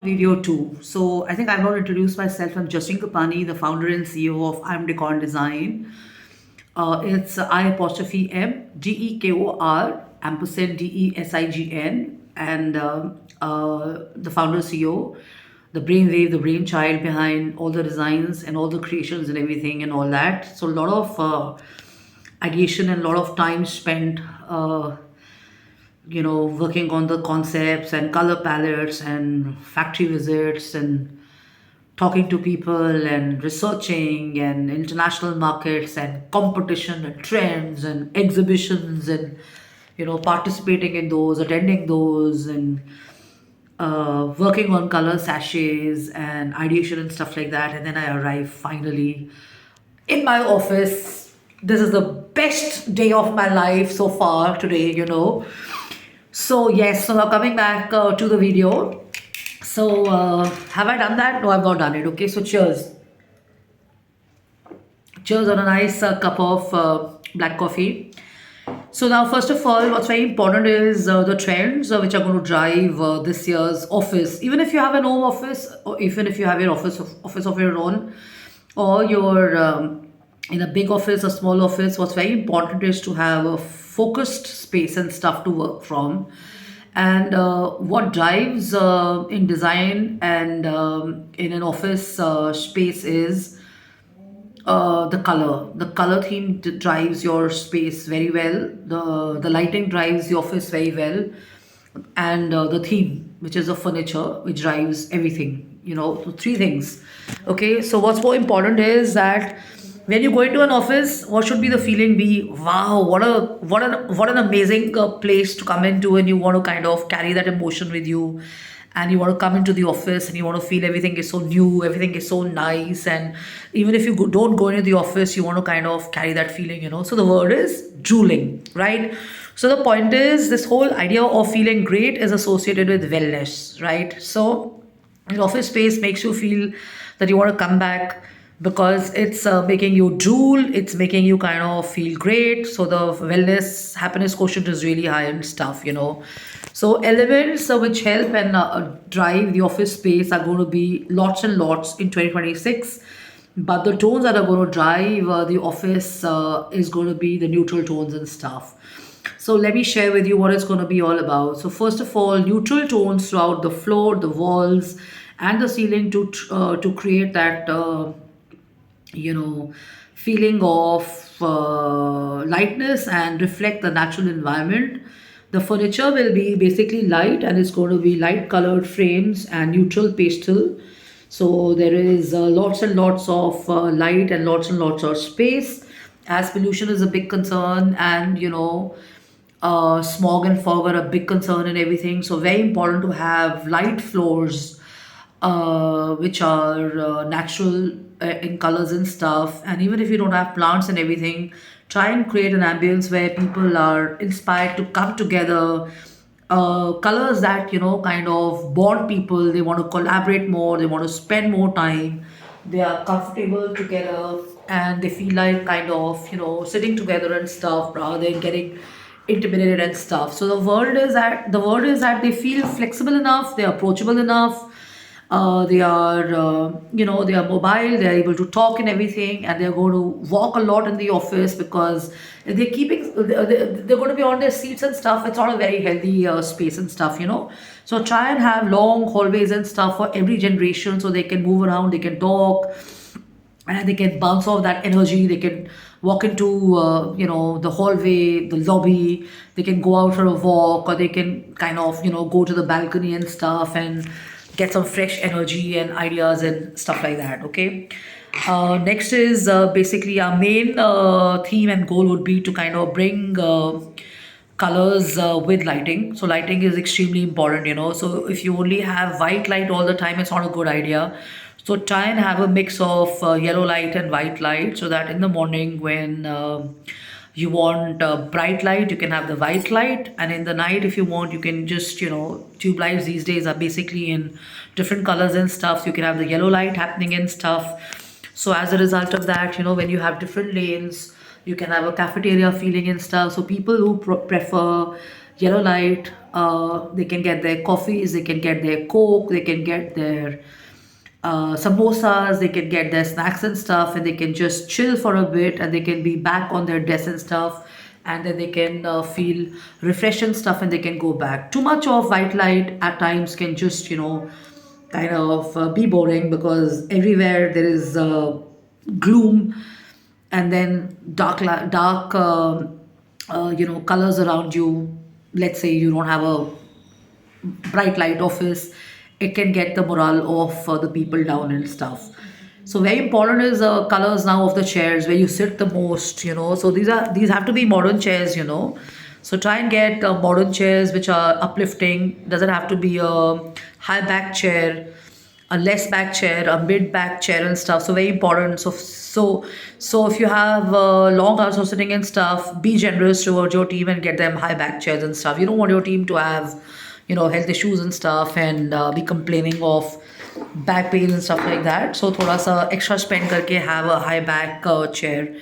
video too. So I think I'm going to introduce myself. I'm Justin Kapani, the founder and CEO of I'm Decor and Design. It's I apostrophe M DEKOR ampersand DESIGN and the founder CEO, the brainwave, the brainchild behind all the designs and all the creations and everything and all that. So a lot of ideation and a lot of time spent working on the concepts and color palettes and factory visits and talking to people and researching and international markets and competition and trends and exhibitions and participating in those, attending those, and working on color sachets and ideation and stuff like that. And then I arrive finally in my office. This is the best day of my life so far today. So yes, so now coming back to the video. So have I done that? No, I've not done it. Okay, so cheers. Cheers on a nice cup of black coffee. So now, first of all, what's very important is the trends which are going to drive this year's office. Even if you have an home office, or even if you have your office of your own, or you're in a big office, a small office, what's very important is to have a focused space and stuff to work from. And what drives in design and in an office space is the color. The color theme drives your space very well. The lighting drives the office very well, and the theme, which is the furniture, which drives everything. So three things. Okay, so what's more important is that when you go into an office, what should be the feeling be? Wow, what an amazing place to come into, and you want to kind of carry that emotion with you, and you want to come into the office and you want to feel everything is so new, everything is so nice, and even if you don't go into the office, you want to kind of carry that feeling. So the word is drooling, right? So the point is, this whole idea of feeling great is associated with wellness, right? So an office space makes you feel that you want to come back because it's making you drool, it's making you kind of feel great. So the wellness happiness quotient is really high and stuff. So elements which help and drive the office space are going to be lots and lots in 2026. But the tones that are going to drive the office is going to be the neutral tones and stuff. So let me share with you what it's going to be all about. So first of all, neutral tones throughout the floor, the walls, and the ceiling to create that feeling of lightness and reflect the natural environment. The furniture will be basically light, and it's going to be light colored frames and neutral pastel. So there is lots and lots of light and lots of space, as pollution is a big concern, and smog and fog are a big concern and everything. So very important to have light floors which are natural in colors and stuff. And even if you don't have plants and everything, try and create an ambience where people are inspired to come together. Colors that kind of bond people. They want to collaborate more. They want to spend more time. They are comfortable together, and they feel like kind of sitting together and stuff rather than getting intimidated and stuff. So the word is that they feel flexible enough. They're approachable enough. They are mobile, they're able to talk and everything, and they're going to walk a lot in the office because if they're going to be on their seats and stuff. It's not a very healthy space and stuff. So try and have long hallways and stuff for every generation, so they can move around, they can talk, and they can bounce off that energy. They can walk into the hallway, the lobby. They can go out for a walk, or they can kind of go to the balcony and stuff and get some fresh energy and ideas and stuff like that. Okay, next is basically our main theme and goal would be to kind of bring colors with lighting. So lighting is extremely important. So if you only have white light all the time, it's not a good idea. So try and have a mix of yellow light and white light, so that in the morning when you want bright light, you can have the white light, and in the night if you want, you can just tube lights these days are basically in different colors and stuff, so you can have the yellow light happening and stuff. So as a result of that, when you have different lanes, you can have a cafeteria feeling and stuff. So people who prefer yellow light They can get their coffees, they can get their coke, they can get their samosas, they can get their snacks and stuff, and they can just chill for a bit, and they can be back on their desk and stuff, and then they can feel refreshed and stuff, and they can go back. Too much of white light at times can just, kind of be boring, because everywhere there is gloom, and then dark colors around you. Let's say you don't have a bright light office, it can get the morale of the people down and stuff. So very important is colors now of the chairs where you sit the most, so these have to be modern chairs, so try and get modern chairs which are uplifting. Doesn't have to be a high back chair, a less back chair, a mid back chair and stuff. So very important. So if you have long hours of sitting and stuff, be generous towards your team and get them high back chairs and stuff. You don't want your team to have health issues and stuff, and be complaining of back pain and stuff like that. So thoda sa extra spend karke have a high back chair.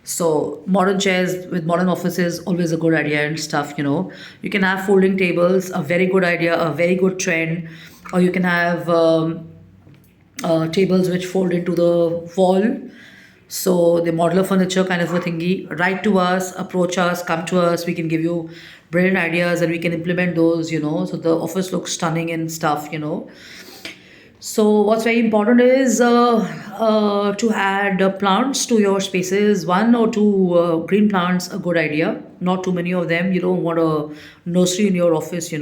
So modern chairs with modern offices always a good idea and stuff. You can have folding tables, a very good idea, a very good trend. Or you can have tables which fold into the wall. So the modular furniture kind of a thingy. Write to us, approach us, come to us. We can give you brilliant ideas and we can implement those. So the office looks stunning and stuff. So what's very important is to add plants to your spaces. One or two green plants, a good idea. Not too many of them. You don't want a nursery in your office.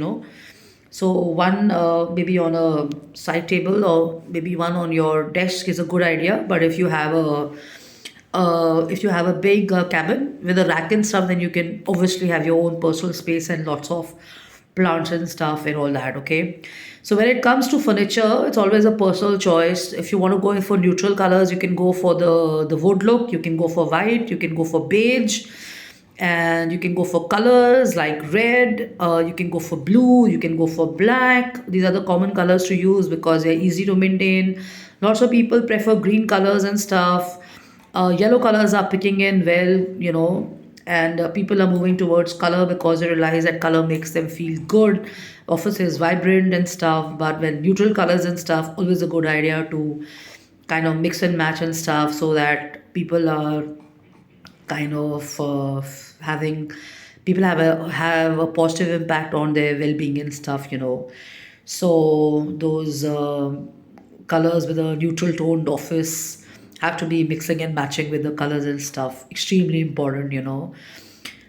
So one maybe on a side table, or maybe one on your desk is a good idea. But if you have a big cabin with a rack and stuff, then you can obviously have your own personal space and lots of plants and stuff and all that. Okay. So when it comes to furniture, it's always a personal choice. If you want to go in for neutral colors, you can go for the wood look. You can go for white. You can go for beige. And you can go for colors like red, you can go for blue, you can go for black. These are the common colors to use because they're easy to maintain. Lots of people prefer green colors and stuff. Yellow colors are picking in well, and people are moving towards color because they realize that color makes them feel good. Office is vibrant and stuff, but when neutral colors and stuff, always a good idea to kind of mix and match and stuff, so that people are kind of having people have a positive impact on their well-being and stuff. So those colors with a neutral toned office have to be mixing and matching with the colors and stuff, extremely important.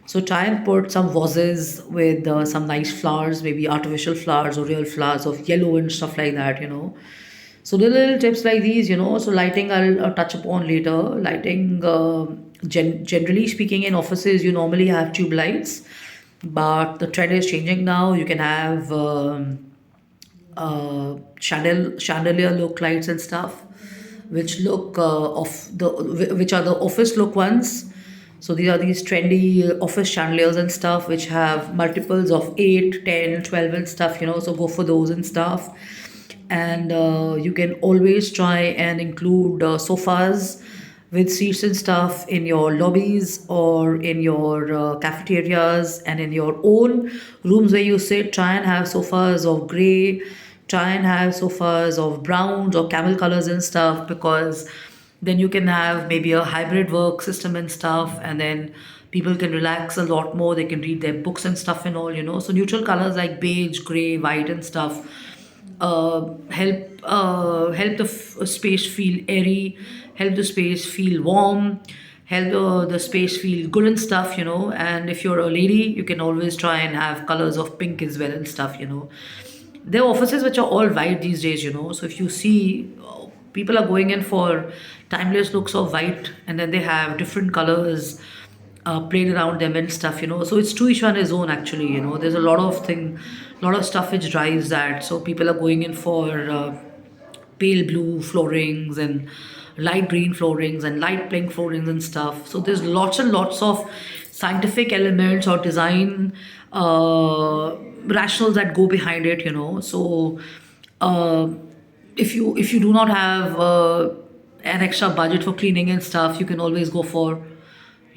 So try and put some vases with some nice flowers, maybe artificial flowers or real flowers of yellow and stuff like that. So the little tips like these. So lighting I'll touch upon later. Lighting, generally speaking, in offices you normally have tube lights, but the trend is changing now. You can have chandelier look lights and stuff, which look which are the office look ones. So these are these trendy office chandeliers and stuff which have multiples of 8, 10, 12 and stuff. So go for those and stuff. And you can always try and include sofas with seats and stuff in your lobbies or in your cafeterias and in your own rooms where you sit. Try and have sofas of grey, try and have sofas of browns or camel colors and stuff, because then you can have maybe a hybrid work system and stuff, and then people can relax a lot more. They can read their books and stuff and all. So neutral colors like beige, gray, white and stuff help the space feel airy, help the space feel warm, help the space feel good and stuff. And if you're a lady, you can always try and have colors of pink as well and stuff. There are offices which are all white these days. So if you see, people are going in for timeless looks of white, and then they have different colors played around them and stuff. So it's to each one his own actually. There's a lot of stuff which drives that. So people are going in for pale blue floorings and light green floorings and light pink floorings and stuff. So there's lots and lots of scientific elements or design rationals that go behind it. So if you do not have an extra budget for cleaning and stuff, you can always go for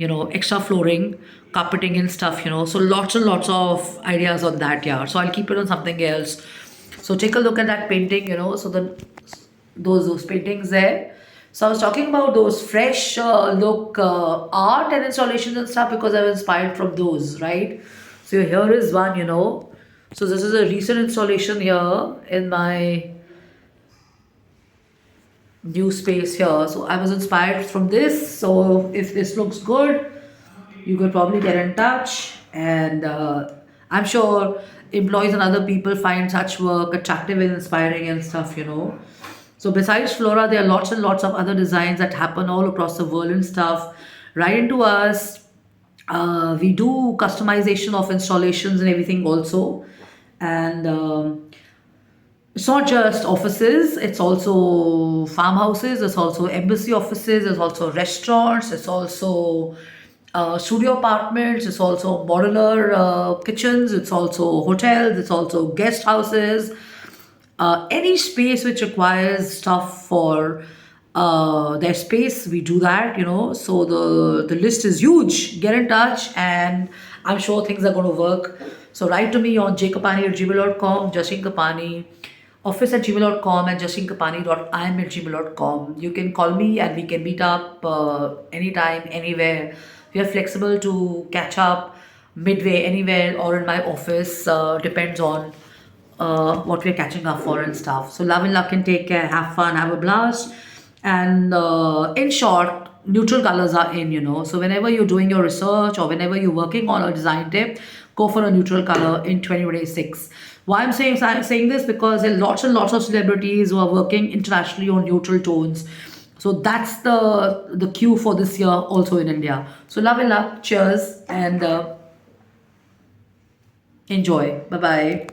extra flooring, carpeting and stuff, so lots and lots of ideas on that, yeah. So I'll keep it on something else. So take a look at that painting, so those paintings there. So I was talking about those fresh look art and installations and stuff because I was inspired from those, right? So here is one, so this is a recent installation here in my new space here. So I was inspired from this. So if this looks good, you could probably get in touch. And I'm sure employees and other people find such work attractive and inspiring and stuff. So besides Flora, there are lots and lots of other designs that happen all across the world and stuff. Write into us. We do customization of installations and everything also. And it's not just offices, it's also farmhouses, it's also embassy offices, it's also restaurants, it's also studio apartments, it's also modular kitchens, it's also hotels, it's also guest houses. Any space which requires stuff for their space, we do that. So the list is huge. Get in touch, and I'm sure things are going to work. So write to me on jkapani@gmail.com, Jashin Kapani, office@gmail.com, and jashinkapani.im@gmail.com. You can call me and we can meet up anytime, anywhere. We are flexible to catch up midway, anywhere, or in my office. Depends on what we're catching up for and stuff. So love and luck and take care. Have fun, have a blast. And in short, neutral colors are in. So whenever you're doing your research or whenever you're working on a design tip, go for a neutral color in 2026. Why I'm saying this because there are lots and lots of celebrities who are working internationally on neutral tones. So that's the cue for this year also in India. So love and luck. Cheers and enjoy. Bye bye.